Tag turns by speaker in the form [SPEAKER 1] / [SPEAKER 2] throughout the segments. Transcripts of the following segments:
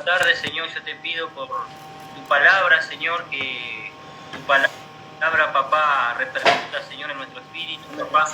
[SPEAKER 1] Tarde, Señor, yo te pido por tu palabra, Señor, que tu palabra, papá, repercuta, Señor, en nuestro espíritu, papá,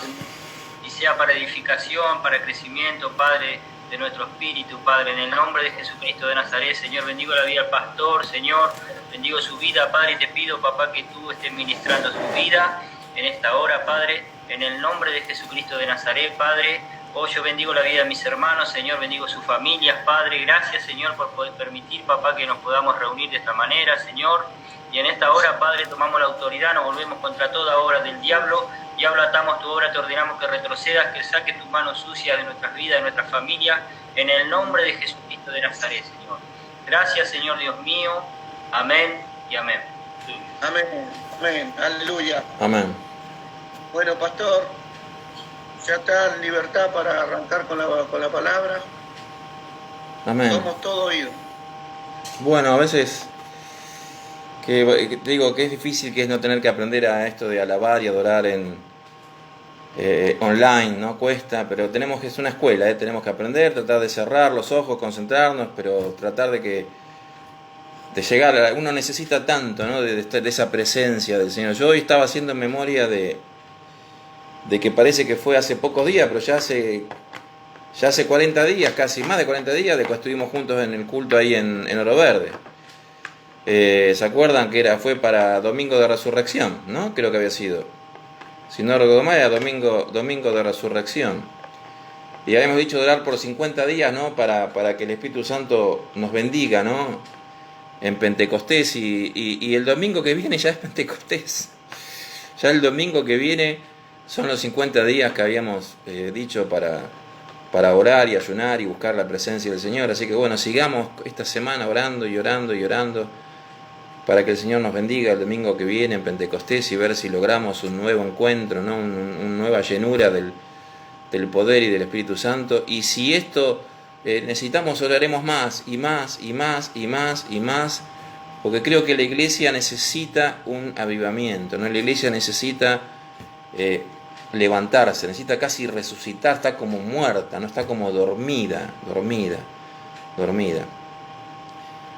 [SPEAKER 1] y sea para edificación, para crecimiento, Padre, de nuestro espíritu, Padre, en el nombre de Jesucristo de Nazaret, Señor, bendigo la vida del pastor, Señor, bendigo su vida, Padre, y te pido, papá, que tú estés ministrando su vida en esta hora, Padre, en el nombre de Jesucristo de Nazaret, Padre. Oh, yo bendigo la vida de mis hermanos, Señor, bendigo sus familias, Padre. Gracias, Señor, por poder permitir, papá, que nos podamos reunir de esta manera, Señor. Y en esta hora, Padre, tomamos la autoridad, nos volvemos contra toda obra del diablo. Diablo, atamos tu obra, te ordenamos que retrocedas, que saques tus manos sucias de nuestras vidas, de nuestras familias, en el nombre de Jesucristo de Nazaret, Señor. Gracias, Señor Dios mío. Amén y amén.
[SPEAKER 2] Amén, amén, aleluya.
[SPEAKER 3] Amén.
[SPEAKER 2] Bueno, pastor, ya está en libertad para arrancar con la palabra.
[SPEAKER 3] Amén.
[SPEAKER 2] Somos todo oídos.
[SPEAKER 3] Bueno, a veces que digo que es difícil, que es no tener que aprender a esto de alabar y adorar en online, ¿no? Cuesta, pero es una escuela, tenemos que aprender, tratar de cerrar los ojos, concentrarnos, pero tratar de llegar, uno necesita tanto, ¿no? de esa presencia del Señor. Yo hoy estaba haciendo memoria de que parece que fue hace pocos días, pero ya hace 40 días, casi más de 40 días, de que estuvimos juntos en el culto ahí en Oro Verde. ¿Se acuerdan que fue para Domingo de Resurrección, ¿no? Creo que había sido. Si no recuerdo mal, era Domingo de Resurrección. Y habíamos dicho de orar por 50 días, ¿no? Para que el Espíritu Santo nos bendiga, ¿no? En Pentecostés. Y el domingo que viene ya es Pentecostés. Ya el domingo que viene son los 50 días que habíamos dicho para orar y ayunar y buscar la presencia del Señor. Así que bueno, sigamos esta semana orando y orando y orando para que el Señor nos bendiga el domingo que viene en Pentecostés y ver si logramos un nuevo encuentro, ¿no? Una nueva llenura del poder y del Espíritu Santo. Y si esto necesitamos, oraremos más y más y más y más y más, porque creo que la iglesia necesita un avivamiento, ¿no? La iglesia necesita levantarse, necesita casi resucitar, está como muerta, no está como dormida.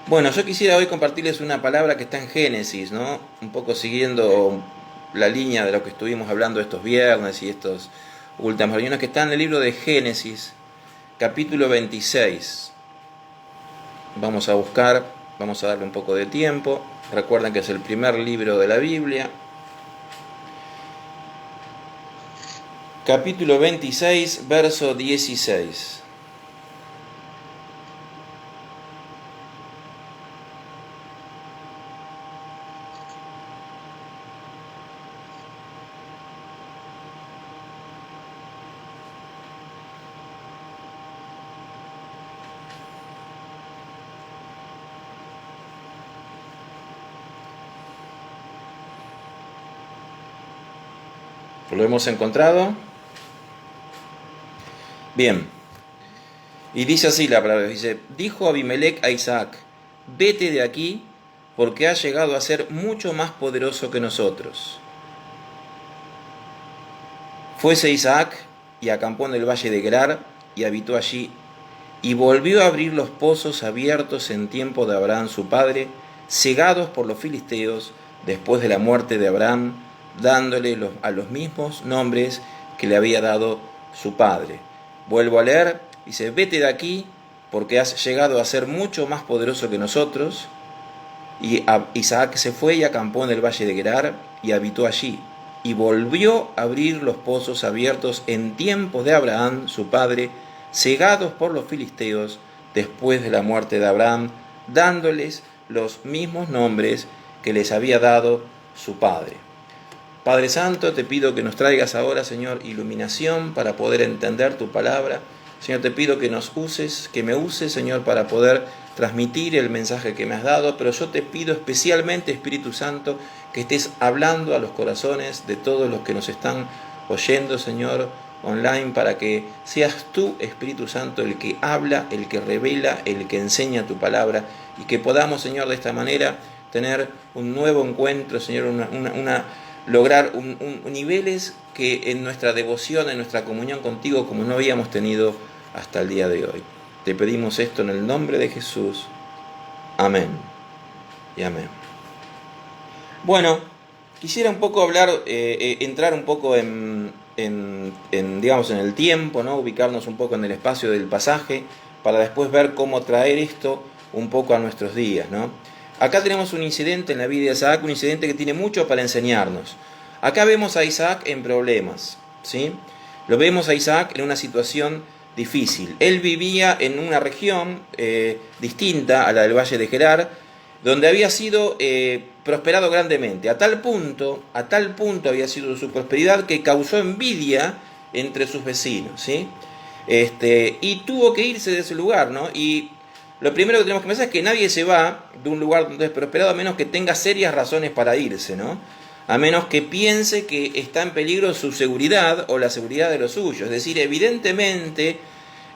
[SPEAKER 3] Bueno, yo quisiera hoy compartirles una palabra que está en Génesis, ¿no? Un poco siguiendo la línea de lo que estuvimos hablando estos viernes y estas últimas reuniones, que está en el libro de Génesis, capítulo 26. Vamos a darle un poco de tiempo. Recuerden que es el primer libro de la Biblia. Capítulo 26, verso 16. ¿Lo hemos encontrado? Bien. Y dice así la palabra, dice: dijo Abimelec a Isaac: vete de aquí, porque has llegado a ser mucho más poderoso que nosotros. Fuese Isaac y acampó en el valle de Gerar y habitó allí, y volvió a abrir los pozos abiertos en tiempo de Abraham su padre, cegados por los filisteos después de la muerte de Abraham, dándole a los mismos nombres que le había dado su padre. Vuelvo a leer, dice: vete de aquí, porque has llegado a ser mucho más poderoso que nosotros. Y Isaac se fue y acampó en el valle de Gerar y habitó allí, y volvió a abrir los pozos abiertos en tiempos de Abraham su padre, cegados por los filisteos después de la muerte de Abraham, dándoles los mismos nombres que les había dado su padre. Padre Santo, te pido que nos traigas ahora, Señor, iluminación para poder entender tu palabra. Señor, te pido que me uses, Señor, para poder transmitir el mensaje que me has dado, pero yo te pido especialmente, Espíritu Santo, que estés hablando a los corazones de todos los que nos están oyendo, Señor, online, para que seas tú, Espíritu Santo, el que habla, el que revela, el que enseña tu palabra, y que podamos, Señor, de esta manera tener un nuevo encuentro, Señor, lograr niveles que en nuestra devoción, en nuestra comunión contigo, como no habíamos tenido hasta el día de hoy. Te pedimos esto en el nombre de Jesús. Amén y amén. Bueno, quisiera un poco hablar, entrar un poco digamos, en el tiempo, ¿no? Ubicarnos un poco en el espacio del pasaje, para después ver cómo traer esto un poco a nuestros días, ¿no? Acá tenemos un incidente en la vida de Isaac, un incidente que tiene mucho para enseñarnos. Acá vemos a Isaac en problemas, ¿sí? Lo vemos a Isaac en una situación difícil. Él vivía en una región distinta a la del Valle de Gerar, donde había sido prosperado grandemente. A tal punto había sido su prosperidad que causó envidia entre sus vecinos, ¿sí? Y tuvo que irse de ese lugar, ¿no? Y lo primero que tenemos que pensar es que nadie se va de un lugar donde es prosperado a menos que tenga serias razones para irse, ¿no? A menos que piense que está en peligro su seguridad o la seguridad de los suyos. Es decir, evidentemente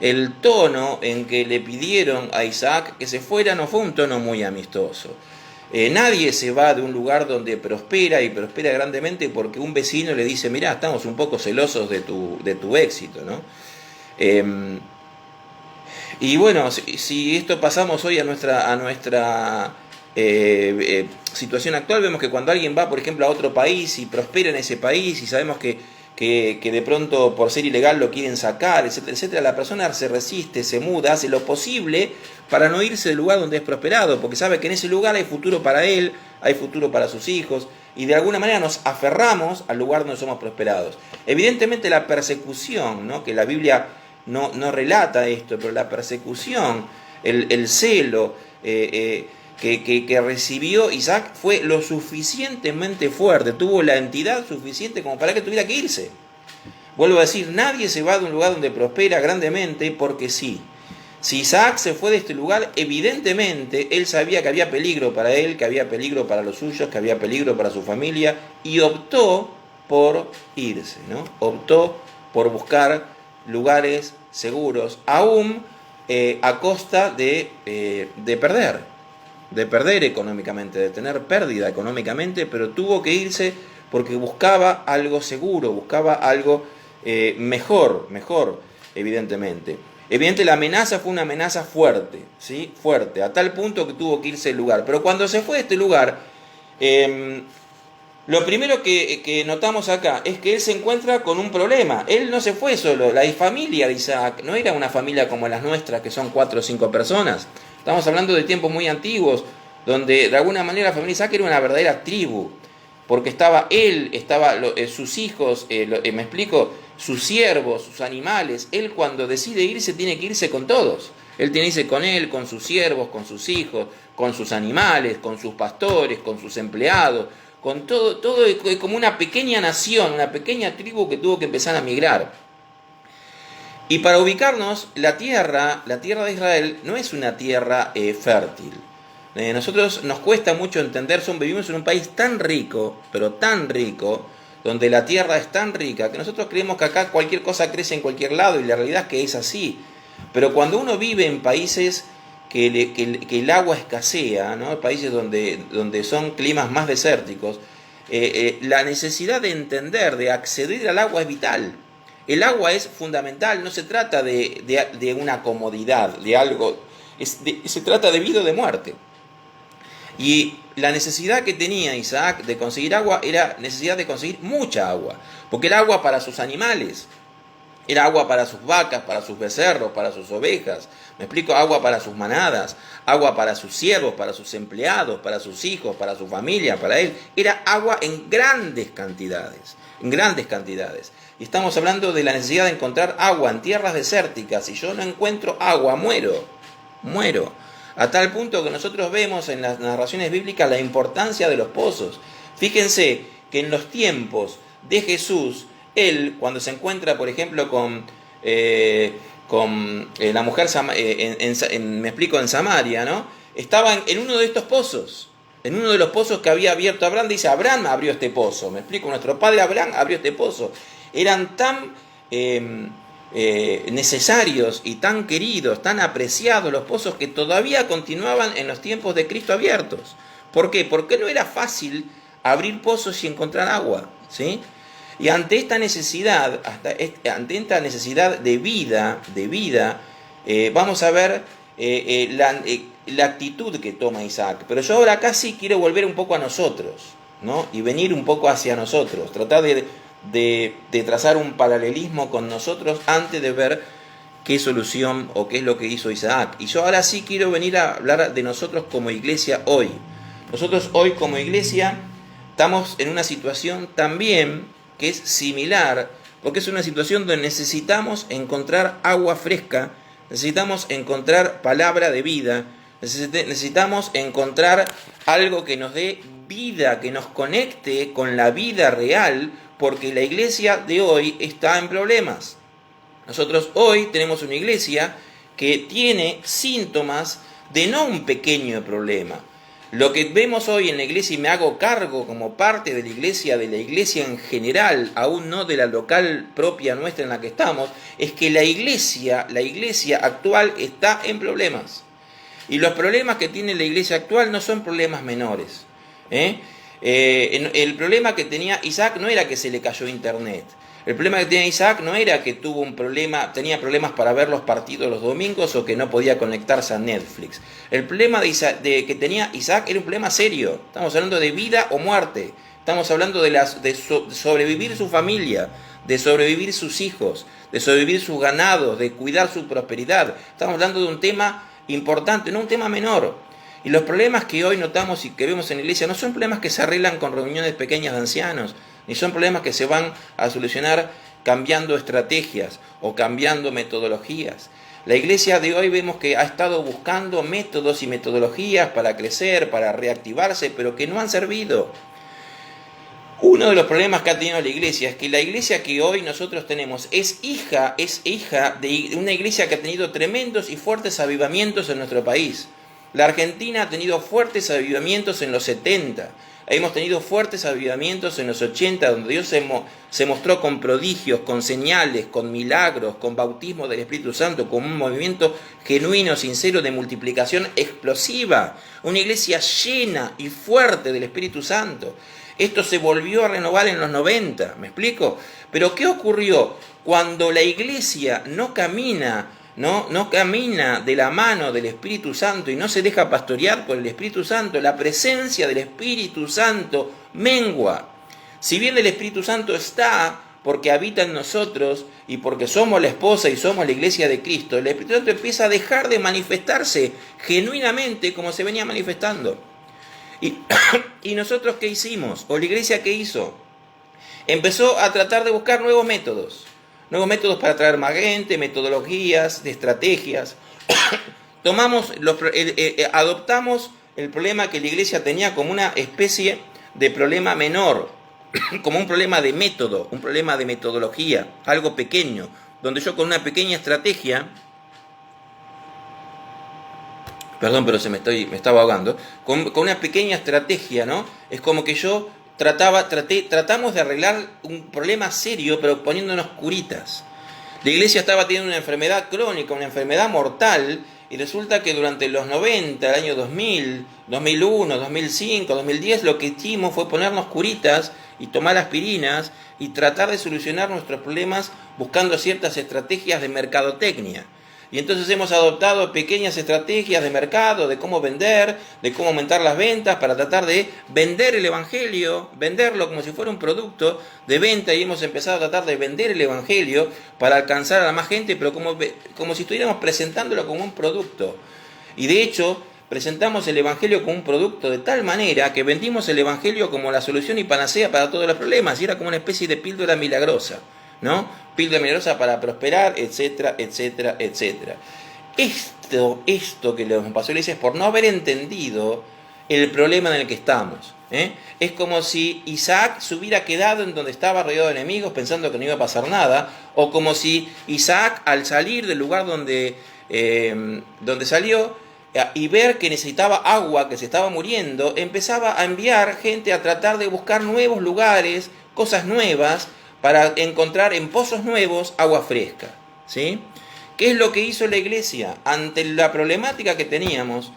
[SPEAKER 3] el tono en que le pidieron a Isaac que se fuera no fue un tono muy amistoso. Nadie se va de un lugar donde prospera y prospera grandemente porque un vecino le dice, mirá, estamos un poco celosos de tu éxito, ¿no? Y bueno, si esto pasamos hoy a nuestra situación actual, vemos que cuando alguien va, por ejemplo, a otro país y prospera en ese país y sabemos que de pronto por ser ilegal lo quieren sacar, etcétera, etcétera, la persona se resiste, se muda, hace lo posible para no irse del lugar donde es prosperado, porque sabe que en ese lugar hay futuro para él, hay futuro para sus hijos, y de alguna manera nos aferramos al lugar donde somos prosperados. Evidentemente la persecución, ¿no? Que la Biblia no relata esto, pero la persecución, el celo que recibió Isaac fue lo suficientemente fuerte, tuvo la entidad suficiente como para que tuviera que irse. Vuelvo a decir, nadie se va de un lugar donde prospera grandemente porque sí. Si Isaac se fue de este lugar, evidentemente él sabía que había peligro para él, que había peligro para los suyos, que había peligro para su familia, y optó por irse, ¿no? Optó por buscar lugares seguros, aún a costa de perder económicamente, de tener pérdida económicamente, pero tuvo que irse porque buscaba algo seguro, buscaba algo mejor, evidentemente. Evidentemente la amenaza fue una amenaza fuerte, ¿sí? Fuerte, a tal punto que tuvo que irse del lugar. Pero cuando se fue de este lugar, lo primero que notamos acá es que él se encuentra con un problema. Él no se fue solo, la familia de Isaac no era una familia como las nuestras, que son 4 o 5 personas. Estamos hablando de tiempos muy antiguos, donde de alguna manera la familia de Isaac era una verdadera tribu, porque estaba él, sus hijos, me explico, sus siervos, sus animales. Él cuando decide irse tiene que irse con todos. Él tiene que irse con él, con sus siervos, con sus hijos, con sus animales, con sus pastores, con sus empleados, con todo como una pequeña nación, una pequeña tribu que tuvo que empezar a migrar. Y para ubicarnos, la tierra de Israel no es una tierra fértil. Nosotros nos cuesta mucho entender, vivimos en un país tan rico, pero tan rico, donde la tierra es tan rica, que nosotros creemos que acá cualquier cosa crece en cualquier lado, y la realidad es que es así. Pero cuando uno vive en países que el agua escasea, ¿no? Países donde son climas más desérticos, la necesidad de entender, de acceder al agua es vital. El agua es fundamental, no se trata de una comodidad, de algo, se trata de vida o de muerte. Y la necesidad que tenía Isaac de conseguir agua era necesidad de conseguir mucha agua, porque era agua para sus animales, era agua para sus vacas, para sus becerros, para sus ovejas, me explico, agua para sus manadas, agua para sus siervos, para sus empleados, para sus hijos, para su familia, para él. Era agua en grandes cantidades, Y estamos hablando de la necesidad de encontrar agua en tierras desérticas. Si yo no encuentro agua, muero. A tal punto que nosotros vemos en las narraciones bíblicas la importancia de los pozos. Fíjense que en los tiempos de Jesús, él, cuando se encuentra, por ejemplo, con la mujer, en Samaria, ¿no? Estaba en uno de estos pozos, en uno de los pozos que había abierto Abraham. Dice, Abraham abrió este pozo, me explico, nuestro padre Abraham abrió este pozo. Eran tan necesarios y tan queridos, tan apreciados los pozos, que todavía continuaban en los tiempos de Cristo abiertos. ¿Por qué? Porque no era fácil abrir pozos y encontrar agua, ¿sí? Y ante esta necesidad, de vida, vamos a ver la actitud que toma Isaac. Pero yo ahora casi quiero volver un poco a nosotros, ¿no? Y venir un poco hacia nosotros, tratar de trazar un paralelismo con nosotros antes de ver qué solución o qué es lo que hizo Isaac. Y yo ahora sí quiero venir a hablar de nosotros como iglesia hoy. Nosotros hoy como iglesia estamos en una situación también que es similar, porque es una situación donde necesitamos encontrar agua fresca, necesitamos encontrar palabra de vida, necesitamos encontrar algo que nos dé vida, que nos conecte con la vida real, porque la iglesia de hoy está en problemas. Nosotros hoy tenemos una iglesia que tiene síntomas de no un pequeño problema. Lo que vemos hoy en la iglesia, y me hago cargo como parte de la iglesia en general, aún no de la local propia nuestra en la que estamos, es que la iglesia actual está en problemas. Y los problemas que tiene la iglesia actual no son problemas menores. El problema que tenía Isaac no era que se le cayó internet. El problema que tenía Isaac no era que tenía problemas para ver los partidos los domingos o que no podía conectarse a Netflix. El problema que tenía Isaac era un problema serio. Estamos hablando de vida o muerte. Estamos hablando de sobrevivir su familia, de sobrevivir sus hijos, de sobrevivir sus ganados, de cuidar su prosperidad. Estamos hablando de un tema importante, no un tema menor. Y los problemas que hoy notamos y que vemos en la iglesia no son problemas que se arreglan con reuniones pequeñas de ancianos, ni son problemas que se van a solucionar cambiando estrategias o cambiando metodologías. La iglesia de hoy vemos que ha estado buscando métodos y metodologías para crecer, para reactivarse, pero que no han servido. Uno de los problemas que ha tenido la iglesia es que la iglesia que hoy nosotros tenemos es hija de una iglesia que ha tenido tremendos y fuertes avivamientos en nuestro país. La Argentina ha tenido fuertes avivamientos en los 70. Hemos tenido fuertes avivamientos en los 80, donde Dios se mostró con prodigios, con señales, con milagros, con bautismo del Espíritu Santo, con un movimiento genuino, sincero, de multiplicación explosiva. Una iglesia llena y fuerte del Espíritu Santo. Esto se volvió a renovar en los 90, ¿me explico? Pero ¿qué ocurrió? Cuando la iglesia no camina de la mano del Espíritu Santo y no se deja pastorear por el Espíritu Santo, la presencia del Espíritu Santo mengua. Si bien el Espíritu Santo está porque habita en nosotros y porque somos la esposa y somos la iglesia de Cristo, el Espíritu Santo empieza a dejar de manifestarse genuinamente como se venía manifestando. ¿Y nosotros qué hicimos? ¿O la iglesia qué hizo? Empezó a tratar de buscar nuevos métodos para atraer más gente, metodologías, de estrategias. Adoptamos el problema que la iglesia tenía como una especie de problema menor, como un problema de método, un problema de metodología, algo pequeño, donde yo con una pequeña estrategia, perdón, pero me estaba ahogando, con una pequeña estrategia, ¿no? Es como que yo tratamos de arreglar un problema serio, pero poniéndonos curitas. La iglesia estaba teniendo una enfermedad crónica, una enfermedad mortal, y resulta que durante los 90, el año 2000, 2001, 2005, 2010, lo que hicimos fue ponernos curitas y tomar aspirinas y tratar de solucionar nuestros problemas buscando ciertas estrategias de mercadotecnia. Y entonces hemos adoptado pequeñas estrategias de mercado, de cómo vender, de cómo aumentar las ventas para tratar de vender el Evangelio, venderlo como si fuera un producto de venta, y hemos empezado a tratar de vender el Evangelio para alcanzar a la más gente, pero como si estuviéramos presentándolo como un producto. Y de hecho, presentamos el Evangelio como un producto de tal manera que vendimos el Evangelio como la solución y panacea para todos los problemas, y era como una especie de píldora milagrosa, ¿no? Píldora milagrosa para prosperar, etcétera, etcétera, etcétera. Esto que nos pasó a la iglesia es por no haber entendido el problema en el que estamos. Es como si Isaac se hubiera quedado en donde estaba rodeado de enemigos pensando que no iba a pasar nada, o como si Isaac, al salir del lugar donde salió y ver que necesitaba agua, que se estaba muriendo, empezaba a enviar gente a tratar de buscar nuevos lugares, cosas nuevas, para encontrar en pozos nuevos agua fresca, ¿sí? ¿Qué es lo que hizo la iglesia? Ante la problemática que teníamos,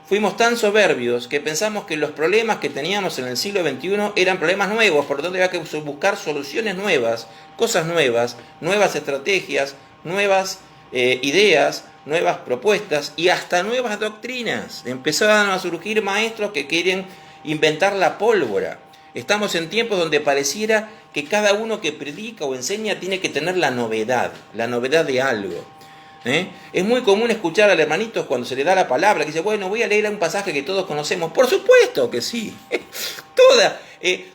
[SPEAKER 3] fuimos tan soberbios que pensamos que los problemas que teníamos en el siglo XXI eran problemas nuevos, por lo tanto había que buscar soluciones nuevas, cosas nuevas, nuevas estrategias, nuevas ideas, nuevas propuestas y hasta nuevas doctrinas. Empezaban a surgir maestros que querían inventar la pólvora. Estamos en tiempos donde pareciera que cada uno que predica o enseña tiene que tener la novedad de algo. Es muy común escuchar al hermanito cuando se le da la palabra, que dice, bueno, voy a leer un pasaje que todos conocemos. Por supuesto que sí.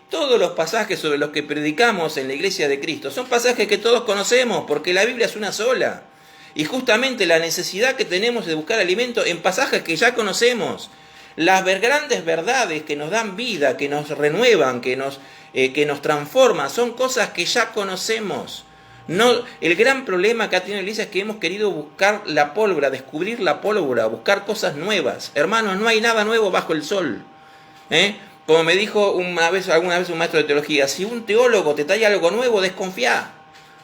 [SPEAKER 3] Todos los pasajes sobre los que predicamos en la Iglesia de Cristo son pasajes que todos conocemos, porque la Biblia es una sola. Y justamente la necesidad que tenemos de buscar alimento en pasajes que ya conocemos. Las grandes verdades que nos dan vida, que nos renuevan, que nos transforman, son cosas que ya conocemos. No, el gran problema que ha tenido la Iglesia es que hemos querido buscar la pólvora, descubrir la pólvora, buscar cosas nuevas. Hermanos, no hay nada nuevo bajo el sol. Como me dijo alguna vez un maestro de teología, si un teólogo te trae algo nuevo, desconfía.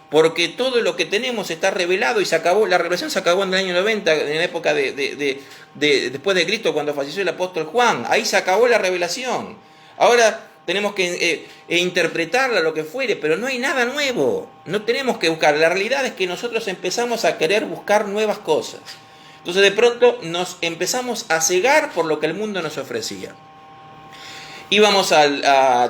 [SPEAKER 3] Porque todo lo que tenemos está revelado y se acabó. La revelación se acabó en el año 90, en la época después de Cristo, cuando falleció el apóstol Juan. Ahí se acabó la revelación. Ahora tenemos que interpretarla, lo que fuere, pero no hay nada nuevo. No tenemos que buscar. La realidad es que nosotros empezamos a querer buscar nuevas cosas. Entonces de pronto nos empezamos a cegar por lo que el mundo nos ofrecía.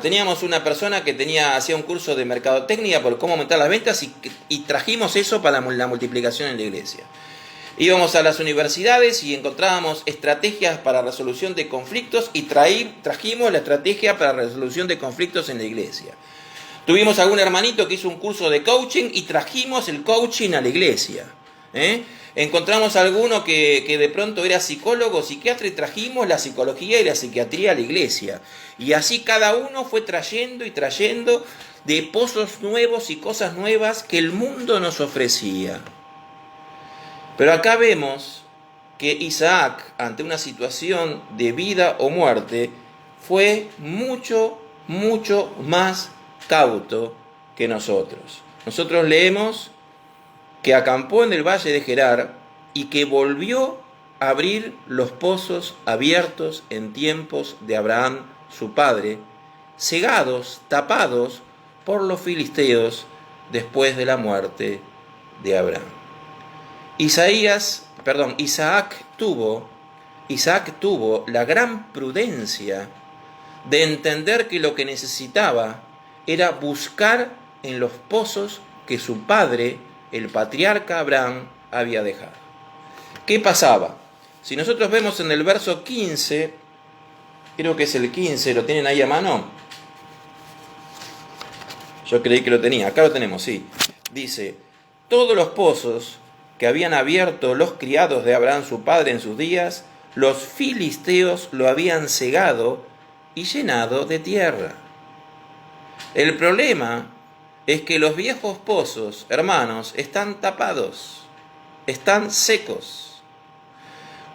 [SPEAKER 3] Teníamos una persona que hacía un curso de mercadotecnia por cómo aumentar las ventas y trajimos eso para la multiplicación en la iglesia. Íbamos a las universidades y encontrábamos estrategias para resolución de conflictos y trajimos la estrategia para resolución de conflictos en la iglesia. Tuvimos algún hermanito que hizo un curso de coaching y trajimos el coaching a la iglesia. Encontramos a alguno que de pronto era psicólogo, psiquiatra y trajimos la psicología y la psiquiatría a la iglesia. Y así cada uno fue trayendo y trayendo de pozos nuevos y cosas nuevas que el mundo nos ofrecía. Pero acá vemos que Isaac, ante una situación de vida o muerte, fue mucho, mucho más cauto que nosotros. Nosotros leemos que acampó en el valle de Gerar y que volvió a abrir los pozos abiertos en tiempos de Abraham, su padre, cegados, tapados por los filisteos después de la muerte de Abraham. Isaac tuvo la gran prudencia de entender que lo que necesitaba era buscar en los pozos que su padre, el patriarca Abraham, había dejado. ¿Qué pasaba? Si nosotros vemos en el verso 15, creo que es el 15, ¿lo tienen ahí a mano? Yo creí que lo tenía, acá lo tenemos, sí. Dice, todos los pozos que habían abierto los criados de Abraham su padre en sus días, los filisteos lo habían cegado y llenado de tierra. El problema es que los viejos pozos, hermanos, están tapados, están secos.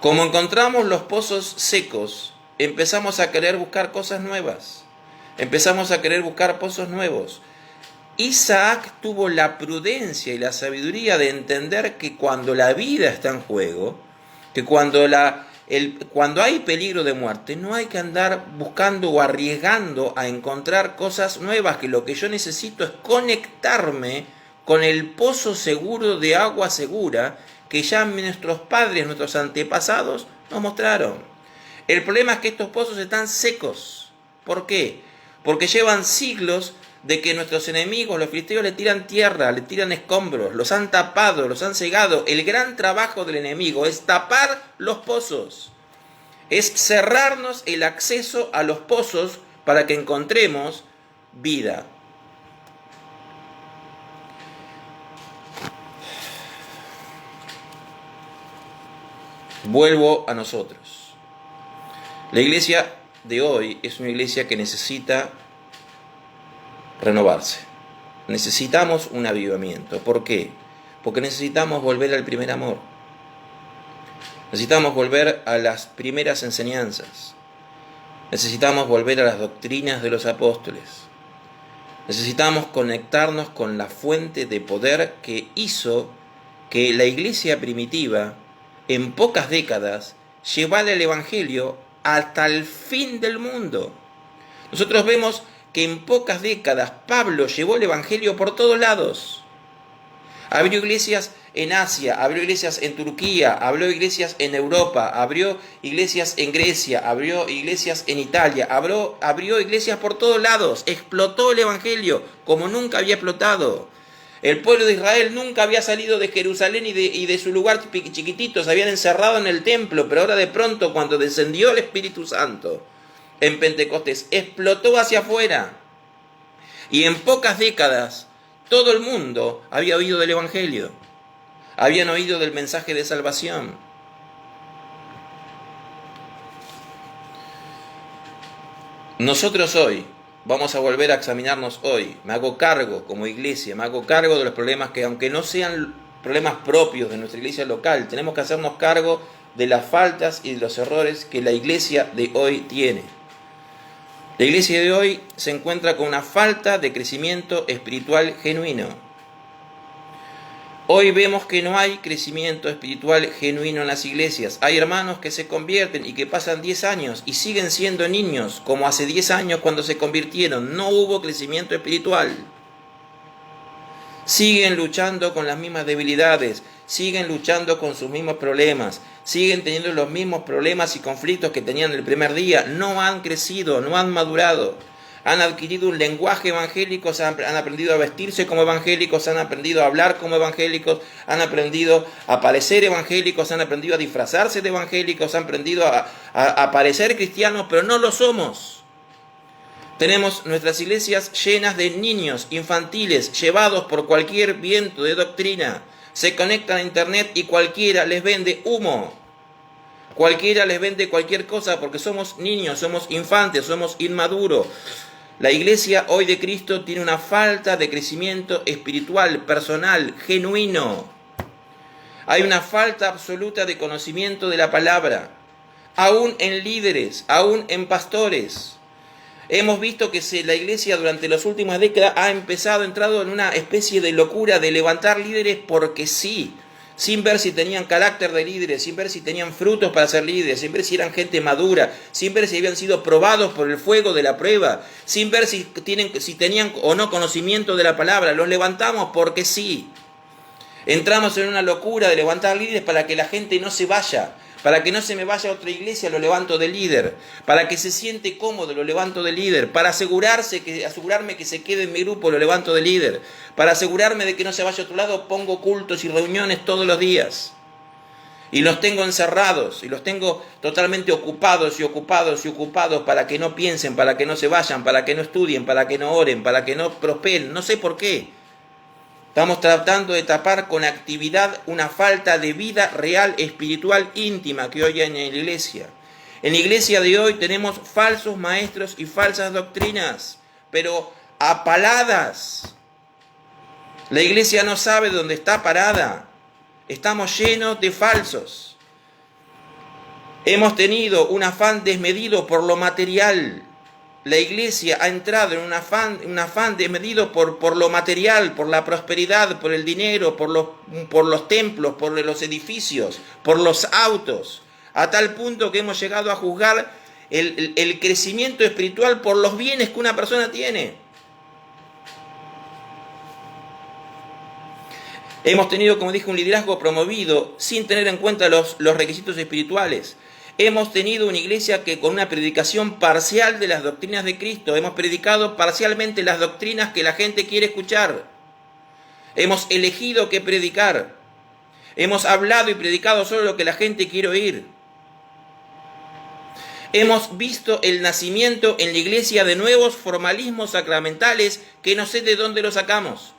[SPEAKER 3] Como encontramos los pozos secos, empezamos a querer buscar cosas nuevas, empezamos a querer buscar pozos nuevos. Isaac tuvo la prudencia y la sabiduría de entender que cuando la vida está en juego, que cuando hay peligro de muerte, no hay que andar buscando o arriesgando a encontrar cosas nuevas, que lo que yo necesito es conectarme con el pozo seguro de agua segura que ya nuestros padres, nuestros antepasados nos mostraron. El problema es que estos pozos están secos. ¿Por qué? Porque llevan siglos de que nuestros enemigos, los filisteos, le tiran tierra, le tiran escombros, los han tapado, los han cegado. El gran trabajo del enemigo es tapar los pozos, es cerrarnos el acceso a los pozos para que encontremos vida. Vuelvo a nosotros. La iglesia de hoy es una iglesia que necesita renovarse. Necesitamos un avivamiento. ¿Por qué? Porque necesitamos volver al primer amor. Necesitamos volver a las primeras enseñanzas. Necesitamos volver a las doctrinas de los apóstoles. Necesitamos conectarnos con la fuente de poder que hizo que la iglesia primitiva, en pocas décadas, llevara el evangelio hasta el fin del mundo. Nosotros vemos que en pocas décadas Pablo llevó el evangelio por todos lados. Abrió iglesias en Asia, abrió iglesias en Turquía, abrió iglesias en Europa, abrió iglesias en Grecia, abrió iglesias en Italia, abrió iglesias por todos lados, explotó el evangelio como nunca había explotado. El pueblo de Israel nunca había salido de Jerusalén y de su lugar chiquitito, se habían encerrado en el templo, pero ahora de pronto cuando descendió el Espíritu Santo en Pentecostés, explotó hacia afuera. Y en pocas décadas todo el mundo había oído del evangelio, habían oído del mensaje de salvación. Nosotros hoy vamos a volver a examinarnos hoy. Me hago cargo como iglesia, me hago cargo de los problemas que, aunque no sean problemas propios de nuestra iglesia local, tenemos que hacernos cargo de las faltas y de los errores que la iglesia de hoy tiene. La iglesia de hoy se encuentra con una falta de crecimiento espiritual genuino. Hoy vemos que no hay crecimiento espiritual genuino en las iglesias. Hay hermanos que se convierten y que pasan 10 años y siguen siendo niños como hace 10 años cuando se convirtieron. No hubo crecimiento espiritual. Siguen luchando con las mismas debilidades, siguen luchando con sus mismos problemas, siguen teniendo los mismos problemas y conflictos que tenían el primer día. No han crecido, no han madurado. Han adquirido un lenguaje evangélico, han aprendido a vestirse como evangélicos, han aprendido a hablar como evangélicos, han aprendido a parecer evangélicos, han aprendido a disfrazarse de evangélicos, han aprendido a parecer cristianos, pero no lo somos. Tenemos nuestras iglesias llenas de niños infantiles llevados por cualquier viento de doctrina. Se conectan a internet y cualquiera les vende humo. Cualquiera les vende cualquier cosa porque somos niños, somos infantes, somos inmaduros. La iglesia hoy de Cristo tiene una falta de crecimiento espiritual, personal, genuino. Hay una falta absoluta de conocimiento de la palabra, aún en líderes, aún en pastores. Hemos visto que la iglesia durante las últimas décadas ha entrado en una especie de locura de levantar líderes porque sí, sin ver si tenían carácter de líderes, sin ver si tenían frutos para ser líderes, sin ver si eran gente madura, sin ver si habían sido probados por el fuego de la prueba, sin ver si tenían o no conocimiento de la palabra. Los levantamos porque sí. Entramos en una locura de levantar líderes para que la gente no se vaya. Para que no se me vaya a otra iglesia, lo levanto de líder. Para que se siente cómodo, lo levanto de líder. Para asegurarme que se quede en mi grupo, lo levanto de líder. Para asegurarme de que no se vaya a otro lado, pongo cultos y reuniones todos los días. Y los tengo encerrados, y los tengo totalmente ocupados para que no piensen, para que no se vayan, para que no estudien, para que no oren, para que no prosperen. No sé por qué. Estamos tratando de tapar con actividad una falta de vida real, espiritual, íntima que hoy hay en la iglesia. En la iglesia de hoy tenemos falsos maestros y falsas doctrinas, pero apaladas. La iglesia no sabe dónde está parada. Estamos llenos de falsos. Hemos tenido un afán desmedido por lo material. La iglesia ha entrado en un afán desmedido por lo material, por la prosperidad, por el dinero, por los templos, por los edificios, por los autos, a tal punto que hemos llegado a juzgar el crecimiento espiritual por los bienes que una persona tiene. Hemos tenido, como dije, un liderazgo promovido sin tener en cuenta los requisitos espirituales. Hemos tenido una iglesia que con una predicación parcial de las doctrinas de Cristo, hemos predicado parcialmente las doctrinas que la gente quiere escuchar. Hemos elegido qué predicar. Hemos hablado y predicado solo lo que la gente quiere oír. Hemos visto el nacimiento en la iglesia de nuevos formalismos sacramentales que no sé de dónde los sacamos.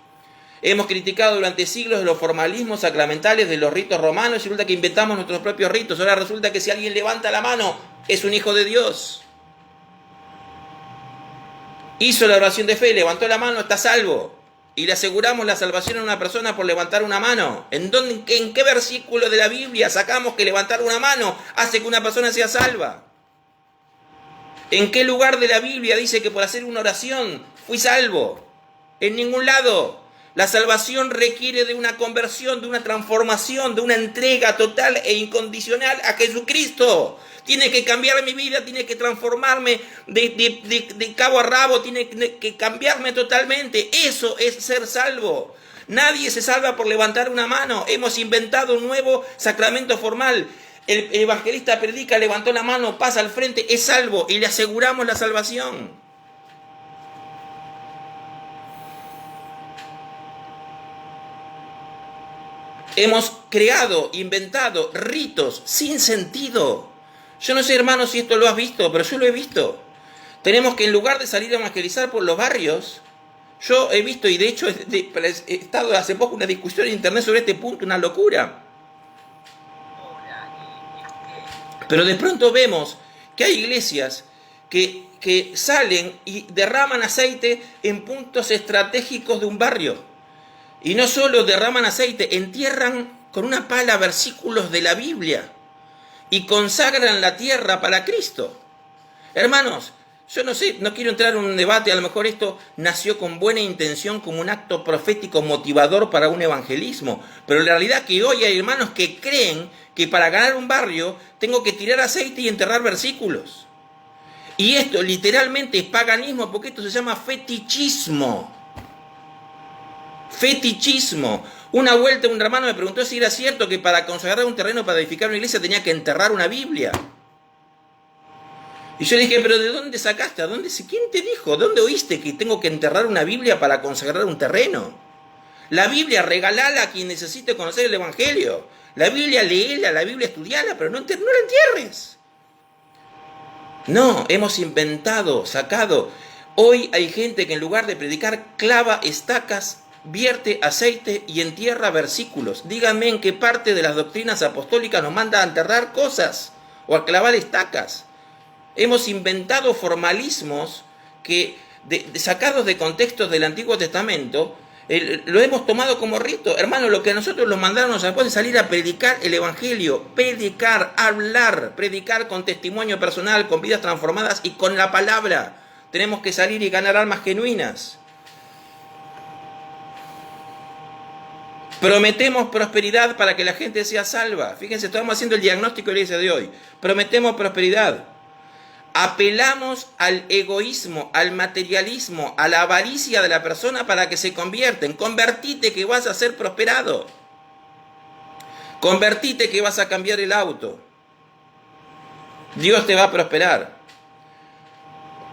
[SPEAKER 3] Hemos criticado durante siglos los formalismos sacramentales de los ritos romanos y resulta que inventamos nuestros propios ritos. Ahora resulta que si alguien levanta la mano es un hijo de Dios. Hizo la oración de fe, levantó la mano, está salvo. Y le aseguramos la salvación a una persona por levantar una mano. ¿En qué versículo de la Biblia sacamos que levantar una mano hace que una persona sea salva? ¿En qué lugar de la Biblia dice que por hacer una oración fui salvo? En ningún lado. La salvación requiere de una conversión, de una transformación, de una entrega total e incondicional a Jesucristo. Tiene que cambiar mi vida, tiene que transformarme de cabo a rabo, tiene que cambiarme totalmente. Eso es ser salvo. Nadie se salva por levantar una mano. Hemos inventado un nuevo sacramento formal. El evangelista predica, levantó la mano, pasa al frente, es salvo y le aseguramos la salvación. Hemos creado, inventado ritos sin sentido. Yo no sé, hermano, si esto lo has visto, pero yo lo he visto. Tenemos que, en lugar de salir a evangelizar por los barrios, yo he visto, y de hecho he estado hace poco una discusión en internet sobre este punto, una locura. Pero de pronto vemos que hay iglesias que salen y derraman aceite en puntos estratégicos de un barrio. Y no solo derraman aceite, entierran con una pala versículos de la Biblia y consagran la tierra para Cristo. Hermanos, yo no sé, no quiero entrar en un debate, a lo mejor esto nació con buena intención como un acto profético motivador para un evangelismo, pero la realidad es que hoy hay hermanos que creen que para ganar un barrio tengo que tirar aceite y enterrar versículos. Y esto literalmente es paganismo, porque esto se llama fetichismo. Fetichismo. Una vuelta un hermano me preguntó si era cierto que para consagrar un terreno para edificar una iglesia tenía que enterrar una Biblia. Y yo le dije, pero ¿de dónde sacaste? ¿A dónde? ¿Quién te dijo? ¿Dónde oíste que tengo que enterrar una Biblia para consagrar un terreno? La Biblia regalala a quien necesite conocer el Evangelio. La Biblia léela, la Biblia estudiala, pero no la entierres. No, hemos inventado, sacado. Hoy hay gente que en lugar de predicar clava estacas, vierte aceite y entierra versículos. Díganme en qué parte de las doctrinas apostólicas nos manda a enterrar cosas o a clavar estacas. Hemos inventado formalismos que, sacados de contextos del Antiguo Testamento, lo hemos tomado como rito. Hermano, lo que a nosotros nos mandaron a es salir a predicar el Evangelio, predicar, hablar, predicar con testimonio personal, con vidas transformadas y con la palabra. Tenemos que salir y ganar almas genuinas. Prometemos prosperidad para que la gente sea salva. Fíjense, estamos haciendo el diagnóstico de la iglesia de hoy. Prometemos prosperidad. Apelamos al egoísmo, al materialismo, a la avaricia de la persona para que se convierten. Convertite que vas a ser prosperado. Convertite que vas a cambiar el auto. Dios te va a prosperar.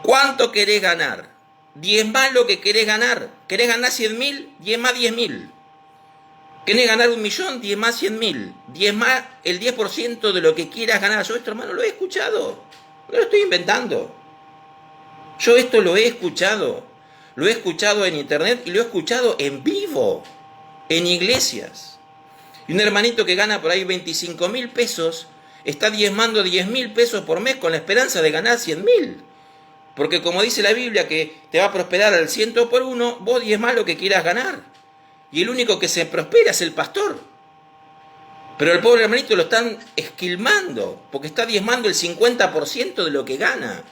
[SPEAKER 3] ¿Cuánto querés ganar? Diezmá lo que querés ganar. ¿Querés ganar 100.000? Diezmá 10.000. ¿Querés ganar 1.000.000? Diezmá 100.000. Diezmá el 10% de lo que quieras ganar. Yo esto, hermano, lo he escuchado. No lo estoy inventando. Yo esto lo he escuchado. Lo he escuchado en internet y lo he escuchado en vivo, en iglesias. Y un hermanito que gana por ahí 25.000 pesos está diezmando 10.000 pesos por mes con la esperanza de ganar 100.000. Porque como dice la Biblia que te va a prosperar al 100 por 1, vos diezmás lo que quieras ganar. Y el único que se prospera es el pastor. Pero el pobre hermanito lo están esquilmando, porque está diezmando el 50% de lo que gana.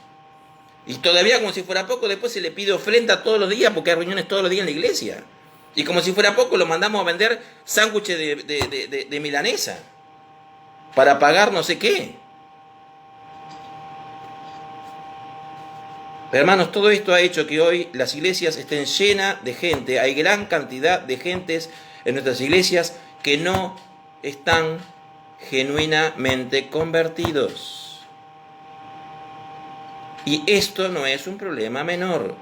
[SPEAKER 3] Y todavía, como si fuera poco, después se le pide ofrenda todos los días, porque hay reuniones todos los días en la iglesia. Y como si fuera poco, lo mandamos a vender sándwiches de milanesa, para pagar no sé qué. Hermanos, todo esto ha hecho que hoy las iglesias estén llenas de gente. Hay gran cantidad de gentes en nuestras iglesias que no están genuinamente convertidos. Y esto no es un problema menor.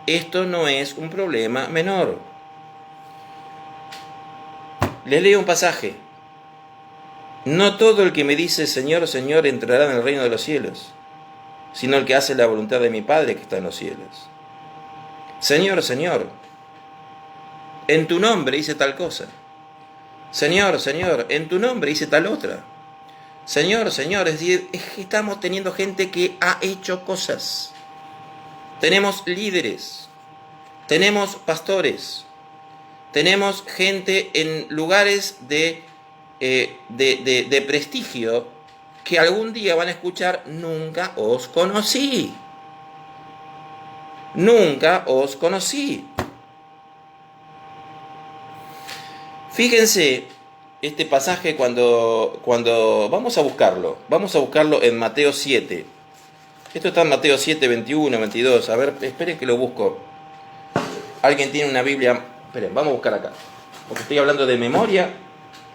[SPEAKER 3] Esto no es un problema menor. Les leo un pasaje. No todo el que me dice Señor, Señor entrará en el reino de los cielos, sino el que hace la voluntad de mi Padre que está en los cielos. Señor, Señor, en tu nombre hice tal cosa. Señor, Señor, en tu nombre hice tal otra. Señor, Señor, es decir, estamos teniendo gente que ha hecho cosas. Tenemos líderes, tenemos pastores, tenemos gente en lugares de prestigio que algún día van a escuchar: nunca os conocí. Nunca os conocí. Fíjense este pasaje cuando vamos a buscarlo en Mateo 7. Esto está en Mateo 7, 21, 22. A ver, esperen que lo busco. ¿Alguien tiene una Biblia Esperen, vamos a buscar acá. Porque estoy hablando de memoria,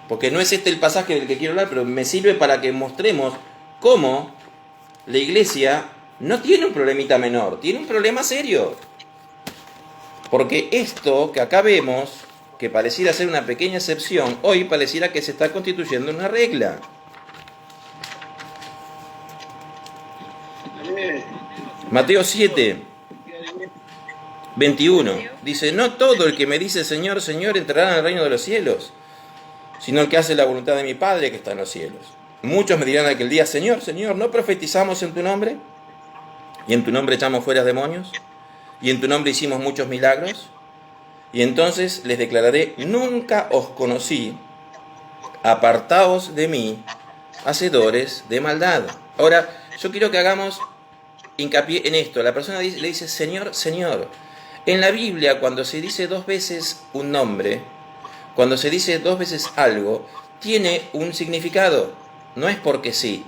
[SPEAKER 3] porque no es este el pasaje del que quiero hablar, pero me sirve para que mostremos cómo la iglesia no tiene un problemita menor, tiene un problema serio. Porque esto que acá vemos, que pareciera ser una pequeña excepción, hoy pareciera que se está constituyendo una regla. Mateo 7, 21. Dice, no todo el que me dice Señor, Señor entrará en el reino de los cielos, sino el que hace la voluntad de mi Padre que está en los cielos. Muchos me dirán aquel día, Señor, Señor, ¿no profetizamos en tu nombre? ¿Y en tu nombre echamos fuera demonios? ¿Y en tu nombre hicimos muchos milagros? Y entonces les declararé, nunca os conocí, apartaos de mí, hacedores de maldad. Ahora, yo quiero que hagamos hincapié en esto. La persona le dice, Señor, Señor. En la Biblia, cuando se dice dos veces un nombre, cuando se dice dos veces algo, tiene un significado. No es porque sí.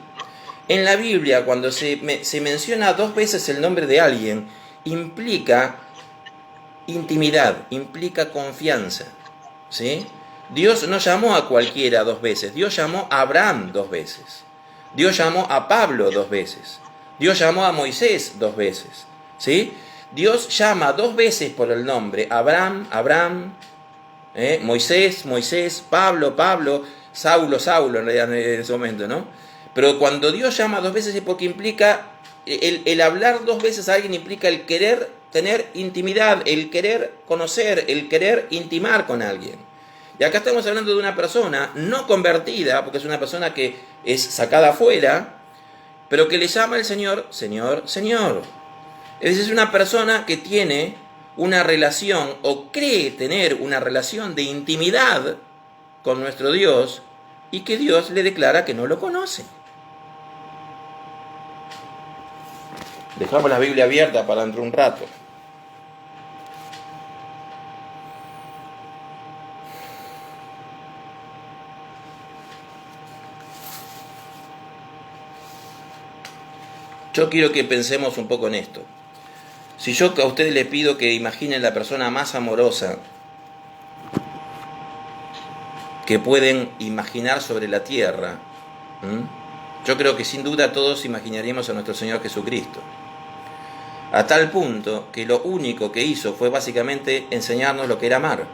[SPEAKER 3] En la Biblia, cuando se menciona dos veces el nombre de alguien, implica intimidad, implica confianza, ¿sí? Dios no llamó a cualquiera dos veces. Dios llamó a Abraham dos veces. Dios llamó a Pablo dos veces. Dios llamó a Moisés dos veces, ¿sí? Dios llama dos veces por el nombre. Abraham, Abraham, Moisés, Moisés, Pablo, Pablo, Saulo, Saulo, en realidad en ese momento, ¿no? Pero cuando Dios llama dos veces es porque implica, el hablar dos veces a alguien implica el querer tener intimidad, el querer conocer, el querer intimar con alguien. Y acá estamos hablando de una persona no convertida, porque es una persona que es sacada afuera, pero que le llama al Señor, Señor, Señor. Es una persona que tiene una relación o cree tener una relación de intimidad con nuestro Dios y que Dios le declara que no lo conoce. Dejamos la Biblia abierta para dentro de un rato. Yo quiero que pensemos un poco en esto. Si yo a ustedes les pido que imaginen la persona más amorosa que pueden imaginar sobre la tierra, yo creo que sin duda todos imaginaríamos a nuestro Señor Jesucristo. A tal punto que lo único que hizo fue básicamente enseñarnos lo que era amar.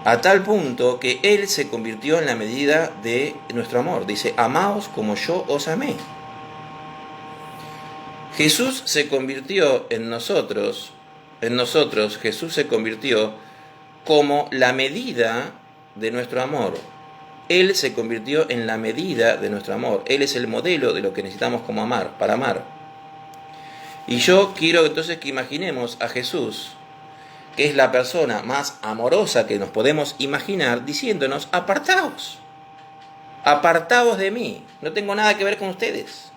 [SPEAKER 3] A tal punto que Él se convirtió en la medida de nuestro amor. Dice, amaos como yo os amé. Jesús se convirtió en nosotros Jesús se convirtió como la medida de nuestro amor. Él se convirtió en la medida de nuestro amor. Él es el modelo de lo que necesitamos como amar, para amar. Y yo quiero entonces que imaginemos a Jesús, que es la persona más amorosa que nos podemos imaginar, diciéndonos, apartaos de mí, no tengo nada que ver con ustedes.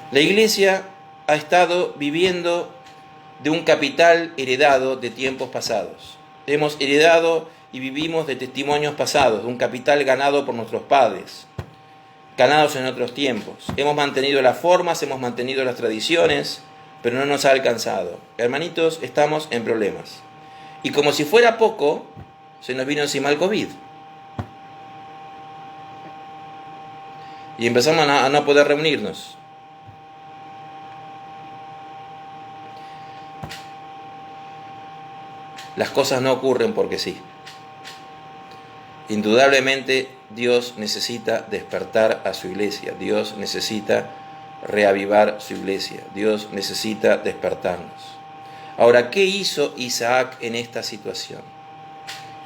[SPEAKER 3] La iglesia ha estado viviendo de un capital heredado de tiempos pasados. Hemos heredado y vivimos de testimonios pasados, de un capital ganado por nuestros padres, ganados en otros tiempos. Hemos mantenido las formas, hemos mantenido las tradiciones, pero no nos ha alcanzado. Hermanitos, estamos en problemas. Y como si fuera poco, se nos vino encima el COVID. Y empezamos a no poder reunirnos. Las cosas no ocurren porque sí. Indudablemente Dios necesita despertar a su iglesia. Dios necesita reavivar su iglesia. Dios necesita despertarnos. Ahora, ¿qué hizo Isaac en esta situación?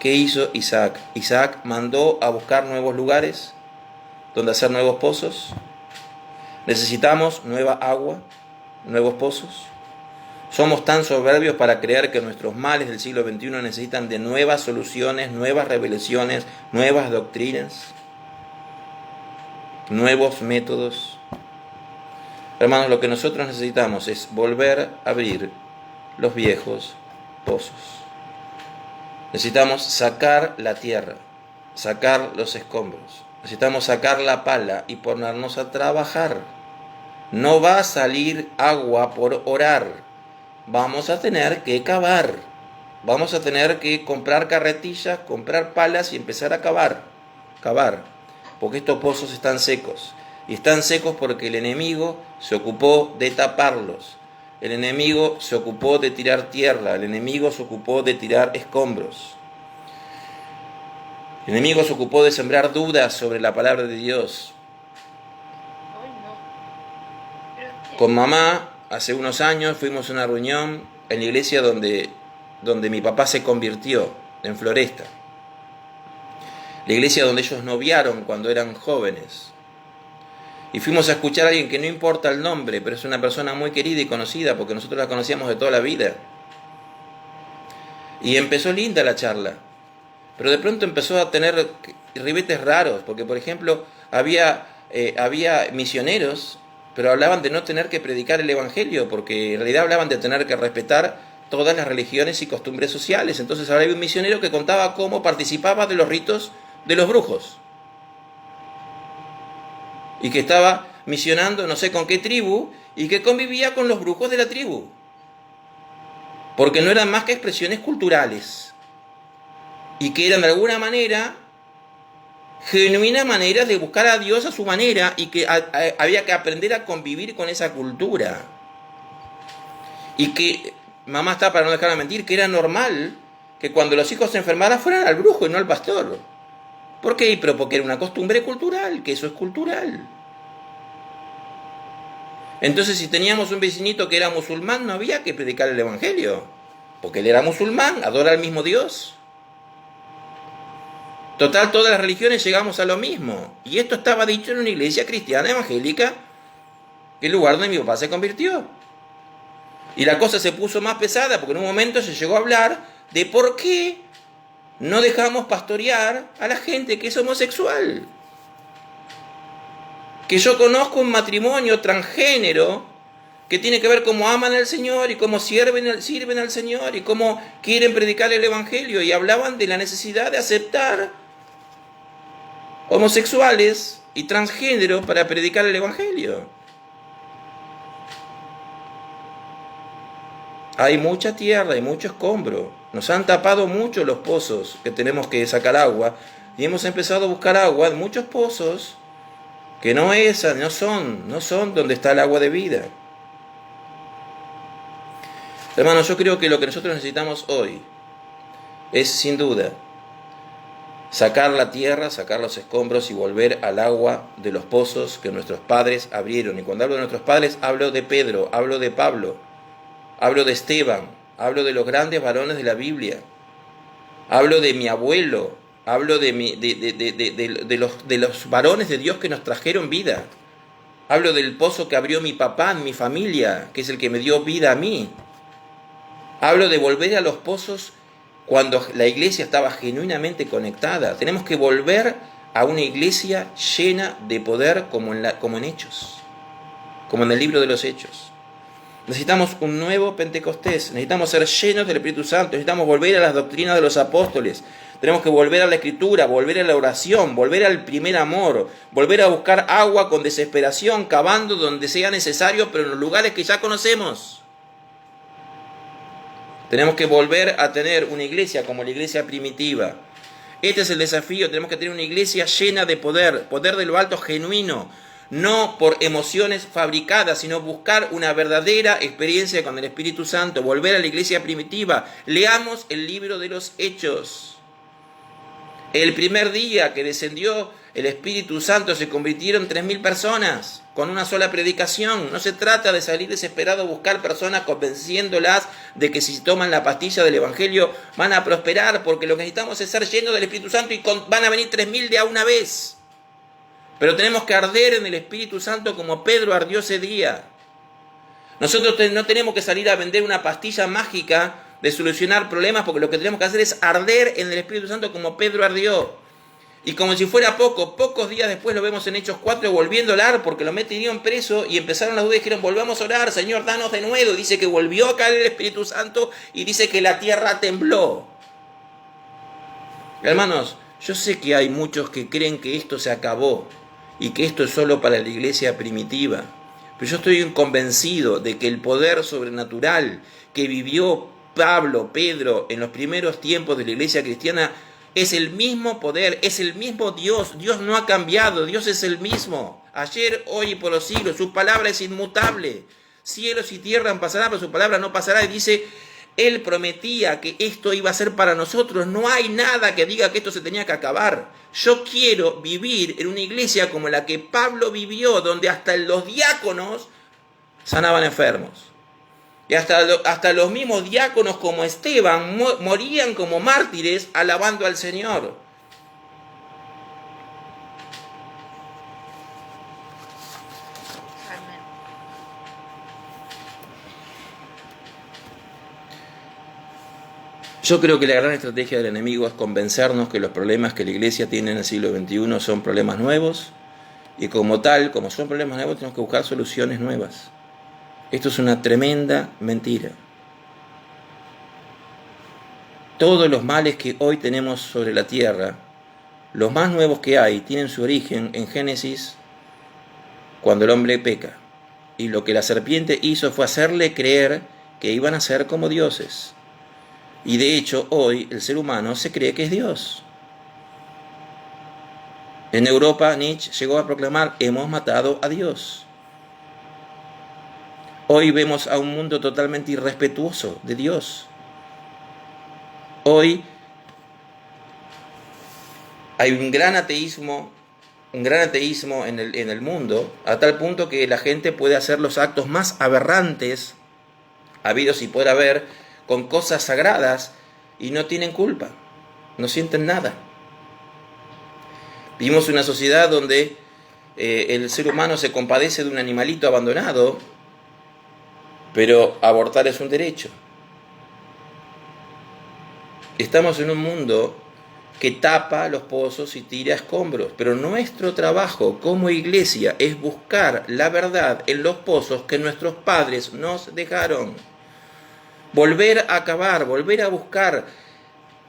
[SPEAKER 3] ¿Qué hizo Isaac? Isaac mandó a buscar nuevos lugares donde hacer nuevos pozos. Necesitamos nueva agua, nuevos pozos. Somos tan soberbios para creer que nuestros males del siglo XXI necesitan de nuevas soluciones, nuevas revelaciones, nuevas doctrinas, nuevos métodos. Hermanos, lo que nosotros necesitamos es volver a abrir los viejos pozos. Necesitamos sacar la tierra, sacar los escombros. Necesitamos sacar la pala y ponernos a trabajar. No va a salir agua por orar. Vamos a tener que cavar. Vamos a tener que comprar carretillas, comprar palas y empezar a cavar. Cavar. Porque estos pozos están secos. Y están secos porque el enemigo se ocupó de taparlos. El enemigo se ocupó de tirar tierra. El enemigo se ocupó de tirar escombros. El enemigo se ocupó de sembrar dudas sobre la palabra de Dios. Con mamá, hace unos años, fuimos a una reunión en la iglesia donde mi papá se convirtió, en Floresta. La iglesia donde ellos noviaron cuando eran jóvenes. Y fuimos a escuchar a alguien que no importa el nombre, pero es una persona muy querida y conocida, porque nosotros la conocíamos de toda la vida. Y empezó linda la charla. Pero de pronto empezó a tener ribetes raros, porque por ejemplo había misioneros, pero hablaban de no tener que predicar el evangelio, porque en realidad hablaban de tener que respetar todas las religiones y costumbres sociales. Entonces ahora había un misionero que contaba cómo participaba de los ritos de los brujos, y que estaba misionando no sé con qué tribu, y que convivía con los brujos de la tribu, porque no eran más que expresiones culturales, y que eran de alguna manera genuinas maneras de buscar a Dios a su manera, y que había que aprender a convivir con esa cultura. Y que, mamá está para no dejarla mentir, que era normal que cuando los hijos se enfermaran fueran al brujo y no al pastor. ¿Por qué? Pero porque era una costumbre cultural, que eso es cultural. Entonces, si teníamos un vecinito que era musulmán, no había que predicar el evangelio, porque él era musulmán, adora al mismo Dios. Total, todas las religiones llegamos a lo mismo. Y esto estaba dicho en una iglesia cristiana evangélica, el lugar donde mi papá se convirtió. Y la cosa se puso más pesada, porque en un momento se llegó a hablar de por qué no dejamos pastorear a la gente que es homosexual. Que yo conozco un matrimonio transgénero que tiene que ver cómo aman al Señor y cómo sirven al Señor y cómo quieren predicar el evangelio, y hablaban de la necesidad de aceptar homosexuales y transgénero para predicar el evangelio. Hay mucha tierra, hay mucho escombro. Nos han tapado mucho los pozos que tenemos que sacar agua, y hemos empezado a buscar agua en muchos pozos que no son donde está el agua de vida. Hermanos, yo creo que lo que nosotros necesitamos hoy es, sin duda, sacar la tierra, sacar los escombros y volver al agua de los pozos que nuestros padres abrieron. Y cuando hablo de nuestros padres, hablo de Pedro, hablo de Pablo, hablo de Esteban, hablo de los grandes varones de la Biblia, hablo de mi abuelo, hablo de los varones de Dios que nos trajeron vida, hablo del pozo que abrió mi papá en mi familia, que es el que me dio vida a mí. Hablo de volver a los pozos cuando la iglesia estaba genuinamente conectada. Tenemos que volver a una iglesia llena de poder como en Hechos, como en el libro de los Hechos. Necesitamos un nuevo Pentecostés, necesitamos ser llenos del Espíritu Santo, necesitamos volver a las doctrinas de los apóstoles, tenemos que volver a la Escritura, volver a la oración, volver al primer amor, volver a buscar agua con desesperación, cavando donde sea necesario, pero en los lugares que ya conocemos. Tenemos que volver a tener una iglesia como la iglesia primitiva. Este es el desafío, tenemos que tener una iglesia llena de poder, poder de lo alto genuino, no por emociones fabricadas, sino buscar una verdadera experiencia con el Espíritu Santo, volver a la iglesia primitiva. Leamos el libro de los Hechos. El primer día que descendió el Espíritu Santo se convirtieron 3.000 personas con una sola predicación. No se trata de salir desesperado a buscar personas convenciéndolas de que si toman la pastilla del Evangelio van a prosperar, porque lo que necesitamos es ser llenos del Espíritu Santo y van a venir 3.000 de a una vez. Pero tenemos que arder en el Espíritu Santo como Pedro ardió ese día. Nosotros no tenemos que salir a vender una pastilla mágica de solucionar problemas, porque lo que tenemos que hacer es arder en el Espíritu Santo como Pedro ardió. Y como si fuera poco, pocos días después lo vemos en Hechos 4 volviendo a orar, porque lo metieron preso y empezaron las dudas y dijeron: volvamos a orar, Señor, danos de nuevo. Dice que volvió a caer el Espíritu Santo y dice que la tierra tembló. Hermanos, yo sé que hay muchos que creen que esto se acabó y que esto es solo para la iglesia primitiva, Pero yo estoy convencido de que el poder sobrenatural que vivió Pablo, Pedro, en los primeros tiempos de la iglesia cristiana, es el mismo poder, es el mismo Dios. Dios no ha cambiado, Dios es el mismo. Ayer, hoy y por los siglos, su palabra es inmutable. Cielos y tierra pasarán, pero su palabra no pasará. Y dice, Él prometía que esto iba a ser para nosotros. No hay nada que diga que esto se tenía que acabar. Yo quiero vivir en una iglesia como la que Pablo vivió, donde hasta los diáconos sanaban enfermos. Y hasta los mismos diáconos como Esteban morían como mártires alabando al Señor.
[SPEAKER 4] Amén.
[SPEAKER 3] Yo creo que la gran estrategia del enemigo es convencernos que los problemas que la iglesia tiene en el siglo XXI son problemas nuevos, y como tal, como son problemas nuevos, tenemos que buscar soluciones nuevas. Esto es una tremenda mentira. Todos los males que hoy tenemos sobre la tierra, los más nuevos que hay, tienen su origen en Génesis, cuando el hombre peca. Y lo que la serpiente hizo fue hacerle creer que iban a ser como dioses. Y de hecho, hoy el ser humano se cree que es Dios. En Europa, Nietzsche llegó a proclamar: hemos matado a Dios. Hoy vemos a un mundo totalmente irrespetuoso de Dios. Hoy hay un gran ateísmo en el mundo, a tal punto que la gente puede hacer los actos más aberrantes habidos y por haber con cosas sagradas y no tienen culpa, no sienten nada. Vivimos una sociedad donde el ser humano se compadece de un animalito abandonado, pero abortar es un derecho. Estamos en un mundo que tapa los pozos y tira escombros, pero nuestro trabajo como iglesia es buscar la verdad en los pozos que nuestros padres nos dejaron. Volver a cavar, volver a buscar.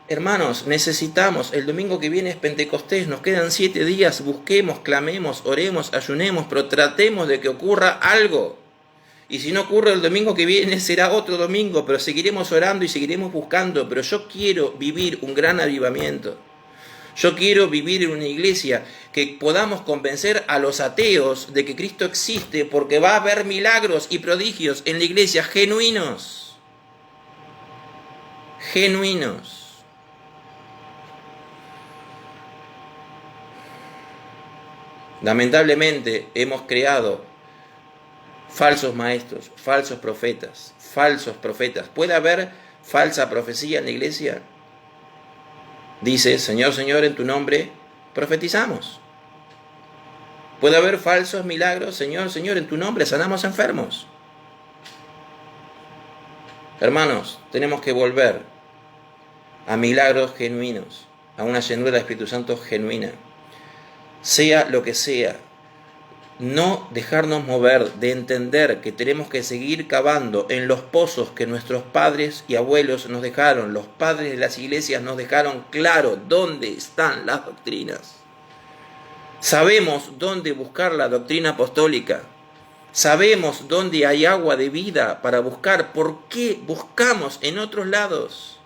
[SPEAKER 3] Hermanos, necesitamos, el domingo que viene es Pentecostés, nos quedan 7 días, busquemos, clamemos, oremos, ayunemos, pero tratemos de que ocurra algo. Y si no ocurre el domingo que viene, será otro domingo, pero seguiremos orando y seguiremos buscando. Pero yo quiero vivir un gran avivamiento. Yo quiero vivir en una iglesia que podamos convencer a los ateos de que Cristo existe, porque va a haber milagros y prodigios en la iglesia genuinos. Genuinos. Lamentablemente hemos creado falsos maestros, falsos profetas. ¿Puede haber falsa profecía en la iglesia? Dice: Señor, Señor, en tu nombre profetizamos. ¿Puede haber falsos milagros? Señor, Señor, en tu nombre sanamos enfermos. Hermanos, tenemos que volver a milagros genuinos, a una llenura del Espíritu Santo genuina. Sea lo que sea, no dejarnos mover de entender que tenemos que seguir cavando en los pozos que nuestros padres y abuelos nos dejaron. Los padres de las iglesias nos dejaron claro dónde están las doctrinas. Sabemos dónde buscar la doctrina apostólica. Sabemos dónde hay agua de vida para buscar. ¿Por qué buscamos en otros lados?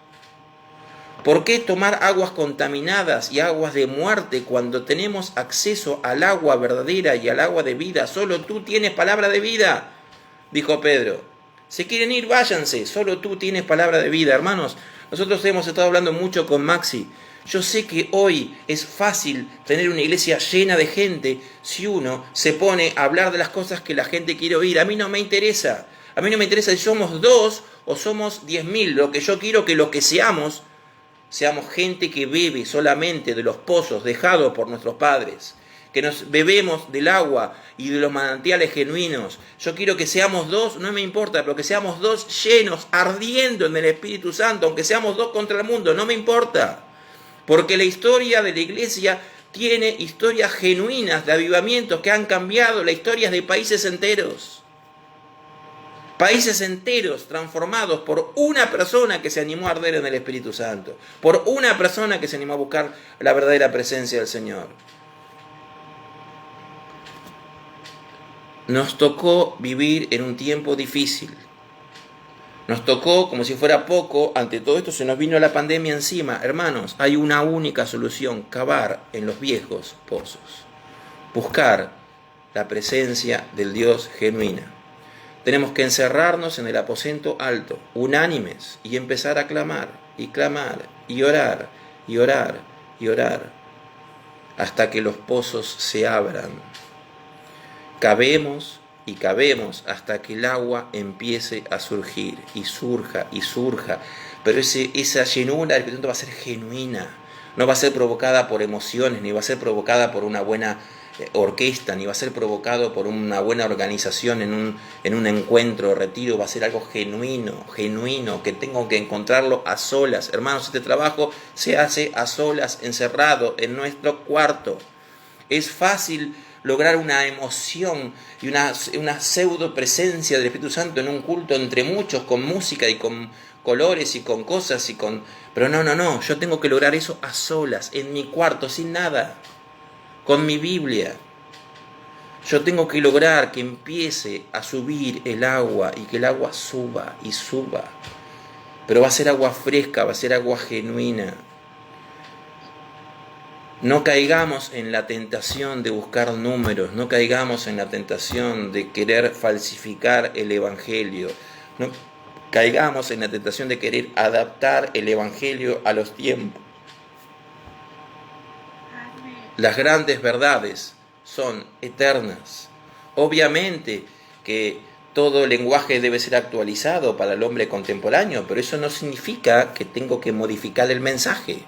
[SPEAKER 3] ¿Por qué tomar aguas contaminadas y aguas de muerte cuando tenemos acceso al agua verdadera y al agua de vida? Solo tú tienes palabra de vida, dijo Pedro. Si quieren ir, váyanse, solo tú tienes palabra de vida. Hermanos, nosotros hemos estado hablando mucho con Maxi. Yo sé que hoy es fácil tener una iglesia llena de gente si uno se pone a hablar de las cosas que la gente quiere oír. A mí no me interesa. A mí no me interesa si somos 2 o somos 10.000. Lo que yo quiero que lo que seamos gente que bebe solamente de los pozos dejados por nuestros padres, que nos bebemos del agua y de los manantiales genuinos. Yo quiero que seamos 2, no me importa, pero que seamos 2 llenos, ardiendo en el Espíritu Santo, aunque seamos 2 contra el mundo, no me importa. Porque la historia de la iglesia tiene historias genuinas de avivamientos que han cambiado las historias de países enteros. Países enteros transformados por una persona que se animó a arder en el Espíritu Santo. Por una persona que se animó a buscar la verdadera presencia del Señor. Nos tocó vivir en un tiempo difícil. Nos tocó, como si fuera poco, ante todo esto se nos vino la pandemia encima. Hermanos, hay una única solución: cavar en los viejos pozos. Buscar la presencia del Dios genuina. Tenemos que encerrarnos en el aposento alto, unánimes, y empezar a clamar, y clamar, y orar, y orar, y orar, hasta que los pozos se abran. Cavemos y cavemos hasta que el agua empiece a surgir, y surja, y surja. Pero esa llenura del Espíritu Santo va a ser genuina, no va a ser provocada por emociones, ni va a ser provocada por una buena orquesta, ni va a ser provocado por una buena organización en un encuentro, retiro. Va a ser algo genuino, que tengo que encontrarlo a solas. Hermanos, este trabajo se hace a solas, encerrado en nuestro cuarto. Es fácil lograr una emoción y una pseudo presencia del Espíritu Santo en un culto entre muchos, con música y con colores y con cosas pero no, yo tengo que lograr eso a solas, en mi cuarto, sin nada, con mi Biblia. Yo tengo que lograr que empiece a subir el agua y que el agua suba y suba. Pero va a ser agua fresca, va a ser agua genuina. No caigamos en la tentación de buscar números, no caigamos en la tentación de querer falsificar el Evangelio, no caigamos en la tentación de querer adaptar el Evangelio a los tiempos. Las grandes verdades son eternas. Obviamente que todo lenguaje debe ser actualizado para el hombre contemporáneo, pero eso no significa que tengo que modificar el mensaje.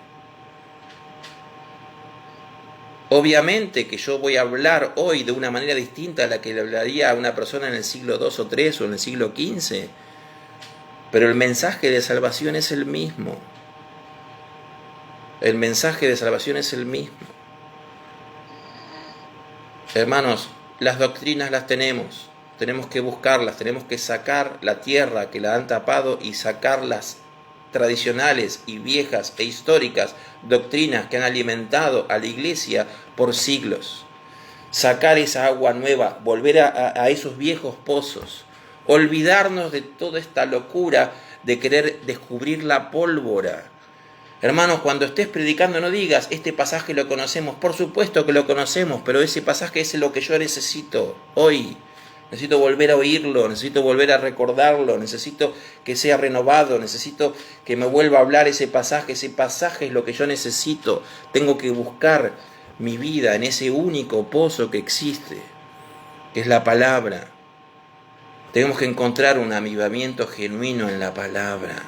[SPEAKER 3] Obviamente que yo voy a hablar hoy de una manera distinta a la que le hablaría a una persona en el siglo II o III o en el siglo XV, pero el mensaje de salvación es el mismo. El mensaje de salvación es el mismo. Hermanos, las doctrinas las tenemos que buscarlas, tenemos que sacar la tierra que la han tapado y sacar las tradicionales y viejas e históricas doctrinas que han alimentado a la iglesia por siglos. Sacar esa agua nueva, volver a esos viejos pozos, olvidarnos de toda esta locura de querer descubrir la pólvora. Hermanos, cuando estés predicando no digas, este pasaje lo conocemos. Por supuesto que lo conocemos, pero ese pasaje es lo que yo necesito hoy. Necesito volver a oírlo, necesito volver a recordarlo, necesito que sea renovado, necesito que me vuelva a hablar ese pasaje es lo que yo necesito. Tengo que buscar mi vida en ese único pozo que existe, que es la palabra. Tenemos que encontrar un avivamiento genuino en la palabra,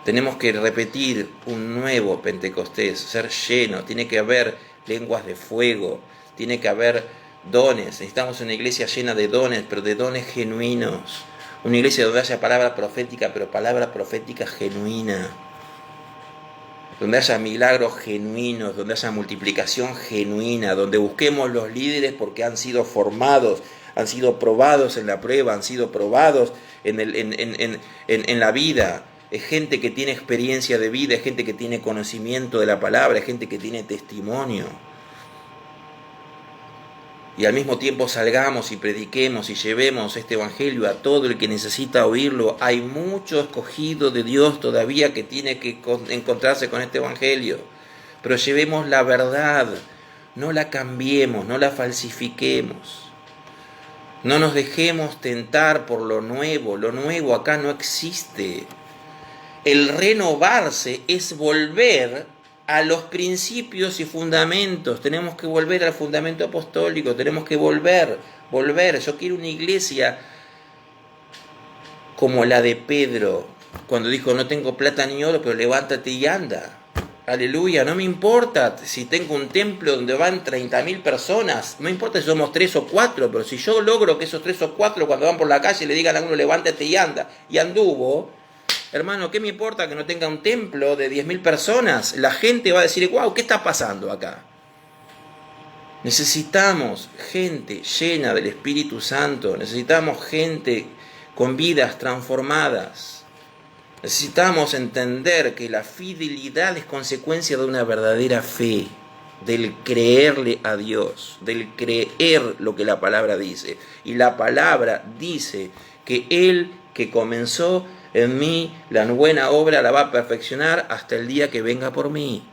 [SPEAKER 3] Tenemos que repetir un nuevo Pentecostés, ser lleno, tiene que haber lenguas de fuego, tiene que haber dones. Necesitamos una iglesia llena de dones, pero de dones genuinos. Una iglesia donde haya palabra profética, pero palabra profética genuina. Donde haya milagros genuinos, donde haya multiplicación genuina, donde busquemos los líderes porque han sido formados, han sido probados en la prueba, han sido probados en la vida. Es gente que tiene experiencia de vida, es gente que tiene conocimiento de la palabra, es gente que tiene testimonio. Y al mismo tiempo salgamos y prediquemos y llevemos este evangelio a todo el que necesita oírlo. Hay mucho escogido de Dios todavía que tiene que encontrarse con este evangelio. Pero llevemos la verdad, no la cambiemos, no la falsifiquemos. No nos dejemos tentar por lo nuevo acá no existe. El renovarse es volver a los principios y fundamentos. Tenemos que volver al fundamento apostólico, tenemos que volver. Yo quiero una iglesia como la de Pedro, cuando dijo, no tengo plata ni oro, pero levántate y anda. Aleluya, no me importa si tengo un templo donde van 30.000 personas, no importa si somos 3 o 4, pero si yo logro que esos 3 o 4 cuando van por la calle le digan a uno, levántate y anda, y anduvo. Hermano, ¿qué me importa que no tenga un templo de 10.000 personas? La gente va a decir, wow, ¿qué está pasando acá? Necesitamos gente llena del Espíritu Santo, necesitamos gente con vidas transformadas. Necesitamos entender que la fidelidad es consecuencia de una verdadera fe. del creerle a Dios, del creer lo que la palabra dice. Y la palabra dice que Él que comenzó en mí la buena obra la va a perfeccionar hasta el día que venga por mí.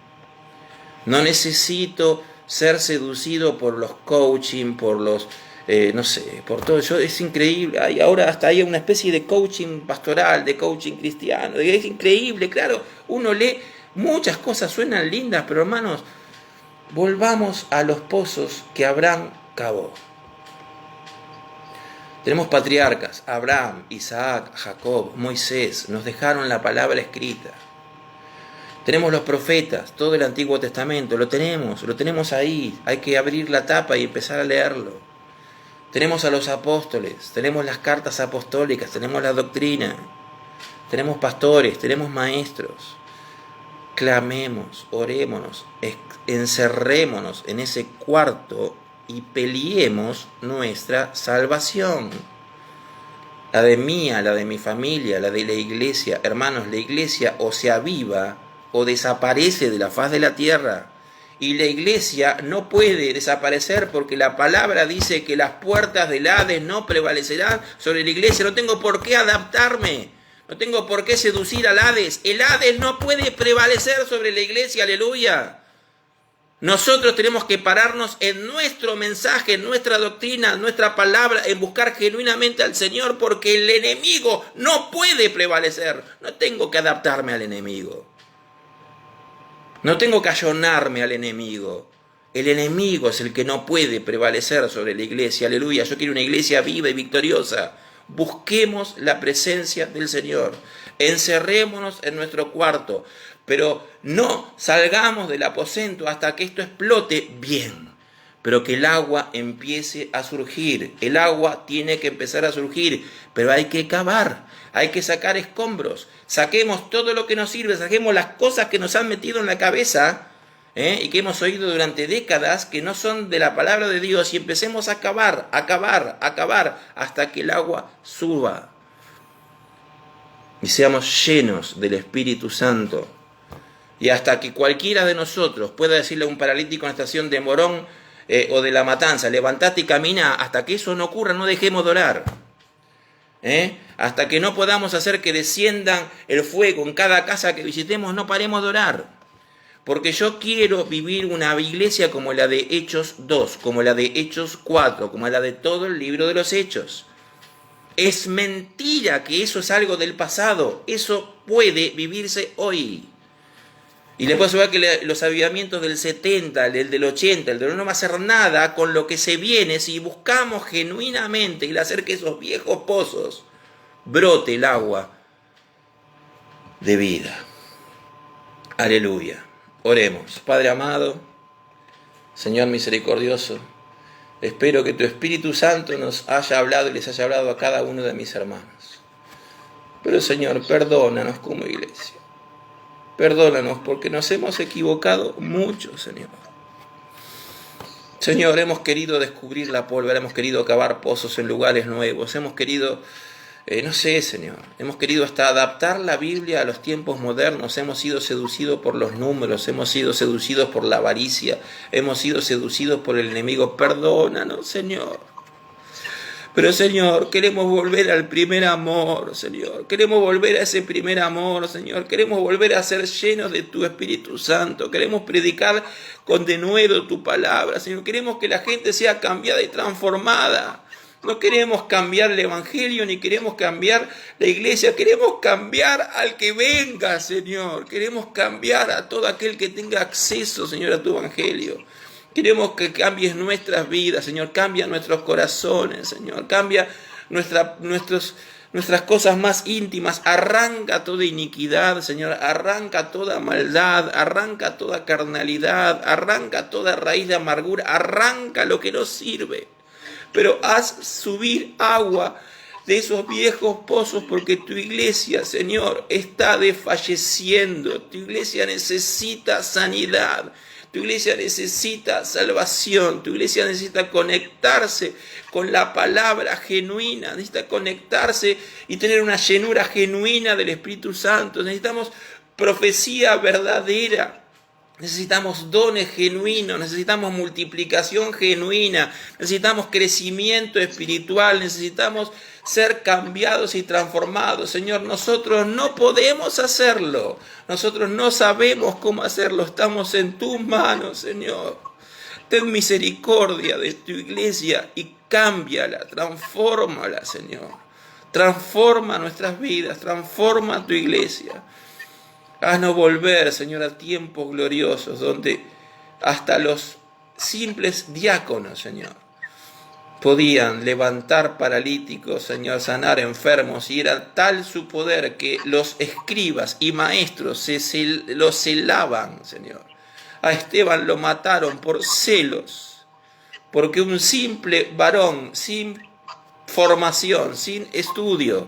[SPEAKER 3] No necesito ser seducido por los coaching, por los, no sé, por todo. Es increíble. Ahora hasta hay una especie de coaching pastoral, de coaching cristiano. Es increíble, claro. Uno lee, muchas cosas suenan lindas, pero hermanos, volvamos a los pozos que Abraham cavó. Tenemos patriarcas, Abraham, Isaac, Jacob, Moisés, nos dejaron la palabra escrita. Tenemos los profetas, todo el Antiguo Testamento, lo tenemos ahí, hay que abrir la tapa y empezar a leerlo. Tenemos a los apóstoles, tenemos las cartas apostólicas, tenemos la doctrina, tenemos pastores, tenemos maestros. Clamemos, orémonos, encerrémonos en ese cuarto y peleemos nuestra salvación. La de mía, la de mi familia, la de la iglesia. Hermanos, la iglesia o se aviva o desaparece de la faz de la tierra. Y la iglesia no puede desaparecer porque la palabra dice que las puertas del Hades no prevalecerán sobre la iglesia. No tengo por qué adaptarme. No tengo por qué seducir al Hades. El Hades no puede prevalecer sobre la iglesia. Aleluya. Nosotros tenemos que pararnos en nuestro mensaje, en nuestra doctrina, en nuestra palabra, en buscar genuinamente al Señor, porque el enemigo no puede prevalecer. No tengo que adaptarme al enemigo. No tengo que ayornarme al enemigo. El enemigo es el que no puede prevalecer sobre la iglesia. Aleluya. Yo quiero una iglesia viva y victoriosa. Busquemos la presencia del Señor. Encerrémonos en nuestro cuarto. Pero no salgamos del aposento hasta que esto explote bien. Pero que el agua empiece a surgir. El agua tiene que empezar a surgir. Pero hay que cavar. Hay que sacar escombros. Saquemos todo lo que nos sirve. Saquemos las cosas que nos han metido en la cabeza. Y que hemos oído durante décadas. Que no son de la palabra de Dios. Y empecemos a cavar. Hasta que el agua suba. Y seamos llenos del Espíritu Santo. Y hasta que cualquiera de nosotros pueda decirle a un paralítico en la estación de Morón o de La Matanza, levantate y camina, hasta que eso no ocurra, no dejemos de orar. Hasta que no podamos hacer que desciendan el fuego en cada casa que visitemos, no paremos de orar. Porque yo quiero vivir una iglesia como la de Hechos 2, como la de Hechos 4, como la de todo el libro de los Hechos. Es mentira que eso es algo del pasado, eso puede vivirse hoy. Y les puedo asegurar que los avivamientos del 70, el del 80, el del 1 no va a hacer nada con lo que se viene si buscamos genuinamente el hacer que esos viejos pozos brote el agua de vida. Aleluya. Oremos. Padre amado, Señor misericordioso, espero que tu Espíritu Santo nos haya hablado y les haya hablado a cada uno de mis hermanos. Pero Señor, perdónanos como iglesia. Perdónanos porque nos hemos equivocado mucho, Señor. Señor, hemos querido descubrir la pólvora, hemos querido cavar pozos en lugares nuevos, hemos querido, no sé, Señor, hemos querido hasta adaptar la Biblia a los tiempos modernos, hemos sido seducidos por los números, hemos sido seducidos por la avaricia, hemos sido seducidos por el enemigo. Perdónanos, Señor. Pero Señor, queremos volver al primer amor, Señor. Queremos volver a ese primer amor, Señor. Queremos volver a ser llenos de tu Espíritu Santo. Queremos predicar con denuedo tu palabra, Señor. Queremos que la gente sea cambiada y transformada. No queremos cambiar el Evangelio, ni queremos cambiar la iglesia. Queremos cambiar al que venga, Señor. Queremos cambiar a todo aquel que tenga acceso, Señor, a tu Evangelio. Queremos que cambies nuestras vidas, Señor. Cambia nuestros corazones, Señor. Cambia nuestras cosas más íntimas. Arranca toda iniquidad, Señor. Arranca toda maldad. Arranca toda carnalidad. Arranca toda raíz de amargura. Arranca lo que no sirve. Pero haz subir agua de esos viejos pozos, porque tu iglesia, Señor, está desfalleciendo. Tu iglesia necesita sanidad. Tu iglesia necesita salvación, tu iglesia necesita conectarse con la palabra genuina, necesita conectarse y tener una llenura genuina del Espíritu Santo. Necesitamos profecía verdadera, Necesitamos dones genuinos, necesitamos multiplicación genuina, necesitamos crecimiento espiritual, necesitamos ser cambiados y transformados. Señor, nosotros no podemos hacerlo, nosotros no sabemos cómo hacerlo, estamos en tus manos, Señor. Ten misericordia de tu iglesia y cámbiala, transfórmala, Señor. Transforma nuestras vidas, transforma tu iglesia. Haznos volver, Señor, a tiempos gloriosos donde hasta los simples diáconos, Señor, podían levantar paralíticos, Señor, sanar enfermos, y era tal su poder que los escribas y maestros los celaban, Señor. A Esteban lo mataron por celos, porque un simple varón sin formación, sin estudio,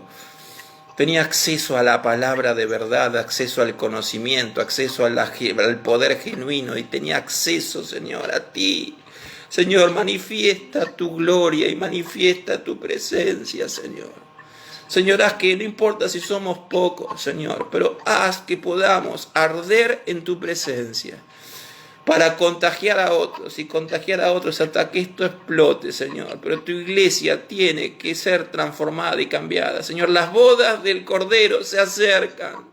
[SPEAKER 3] tenía acceso a la palabra de verdad, acceso al conocimiento, acceso al poder genuino, y tenía acceso, Señor, a ti. Señor, manifiesta tu gloria y manifiesta tu presencia, Señor. Señor, haz que no importa si somos pocos, Señor, pero haz que podamos arder en tu presencia para contagiar a otros y contagiar a otros hasta que esto explote, Señor. Pero tu iglesia tiene que ser transformada y cambiada. Señor, las bodas del Cordero se acercan.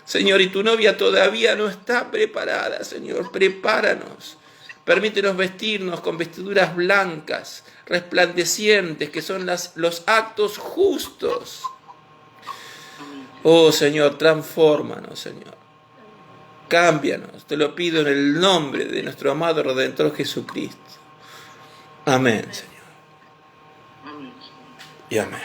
[SPEAKER 3] Señor, y tu novia todavía no está preparada, Señor. Prepáranos. Permítenos vestirnos con vestiduras blancas, resplandecientes, que son los actos justos. Oh, Señor, transfórmanos, Señor. Cámbianos, te lo pido en el nombre de nuestro amado Redentor Jesucristo. Amén, Señor. Y amén.